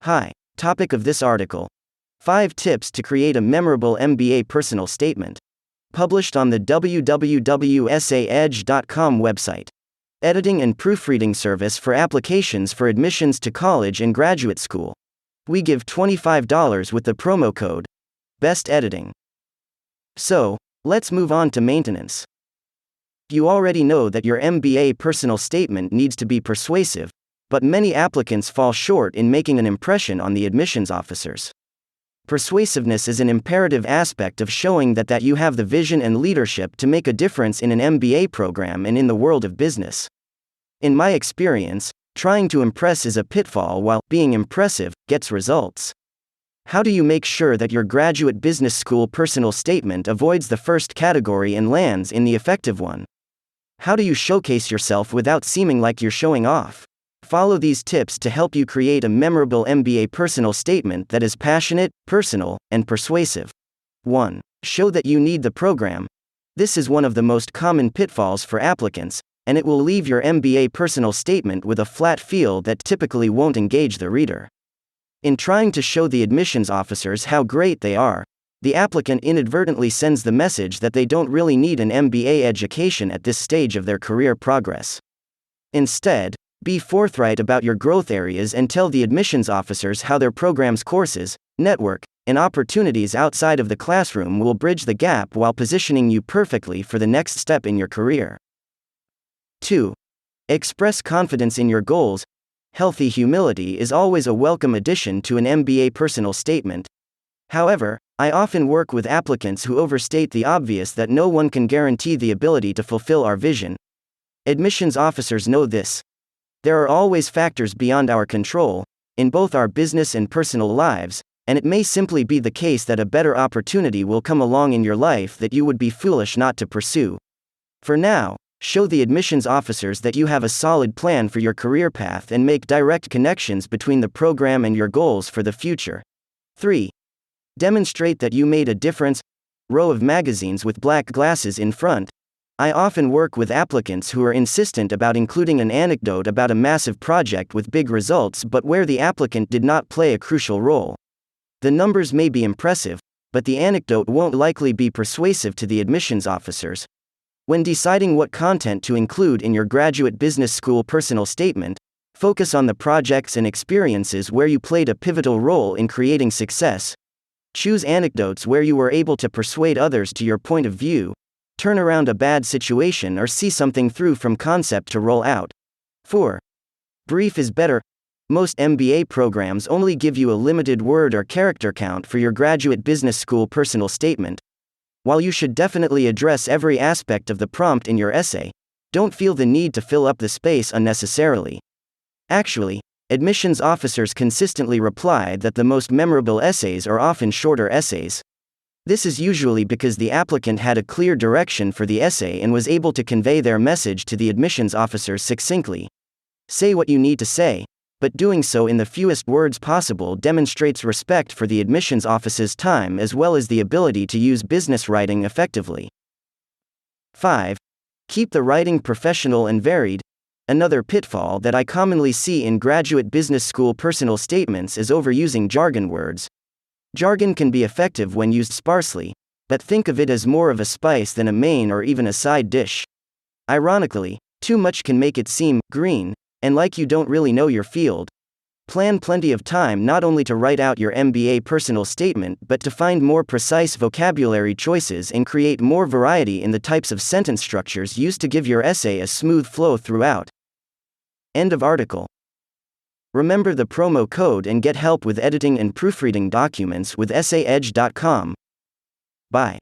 Hi. Topic of this article: 5 tips to create a memorable MBA personal statement. Published on the www.essaedge.com website. Editing and proofreading service for applications for admissions to college and graduate school. We give $25 with the promo code Best Editing. So, let's move on to maintenance. You already know that your MBA personal statement needs to be persuasive, but many applicants fall short in making an impression on the admissions officers. Persuasiveness is an imperative aspect of showing that you have the vision and leadership to make a difference in an MBA program and in the world of business. In my experience, trying to impress is a pitfall while being impressive gets results. How do you make sure that your graduate business school personal statement avoids the first category and lands in the effective one? How do you showcase yourself without seeming like you're showing off? Follow these tips to help you create a memorable MBA personal statement that is passionate, personal, and persuasive. 1. Show that you need the program. This is one of the most common pitfalls for applicants, and it will leave your MBA personal statement with a flat feel that typically won't engage the reader. In trying to show the admissions officers how great they are, the applicant inadvertently sends the message that they don't really need an MBA education at this stage of their career progress. Instead, be forthright about your growth areas and tell the admissions officers how their program's courses, network, and opportunities outside of the classroom will bridge the gap while positioning you perfectly for the next step in your career. 2. Express confidence in your goals. Healthy humility is always a welcome addition to an MBA personal statement. However, I often work with applicants who overstate the obvious that no one can guarantee the ability to fulfill our vision. Admissions officers know this. There are always factors beyond our control, in both our business and personal lives, and it may simply be the case that a better opportunity will come along in your life that you would be foolish not to pursue. For now, show the admissions officers that you have a solid plan for your career path and make direct connections between the program and your goals for the future. 3. Demonstrate that you made a difference. Row of magazines with black glasses in front. I often work with applicants who are insistent about including an anecdote about a massive project with big results but where the applicant did not play a crucial role. The numbers may be impressive, but the anecdote won't likely be persuasive to the admissions officers. When deciding what content to include in your graduate business school personal statement, focus on the projects and experiences where you played a pivotal role in creating success. Choose anecdotes where you were able to persuade others to your point of view, turn around a bad situation, or see something through from concept to roll out. 4. Brief is better. Most MBA programs only give you a limited word or character count for your graduate business school personal statement. While you should definitely address every aspect of the prompt in your essay, don't feel the need to fill up the space unnecessarily. Actually, admissions officers consistently reply that the most memorable essays are often shorter essays. This is usually because the applicant had a clear direction for the essay and was able to convey their message to the admissions officers succinctly. Say what you need to say, but doing so in the fewest words possible demonstrates respect for the admissions office's time as well as the ability to use business writing effectively. 5. Keep the writing professional and varied. Another pitfall that I commonly see in graduate business school personal statements is overusing jargon words. Jargon can be effective when used sparsely, but think of it as more of a spice than a main or even a side dish. Ironically, too much can make it seem green and like you don't really know your field. Plan plenty of time not only to write out your MBA personal statement but to find more precise vocabulary choices and create more variety in the types of sentence structures used to give your essay a smooth flow throughout. End of article. Remember the promo code and get help with editing and proofreading documents with essaedge.com. Bye.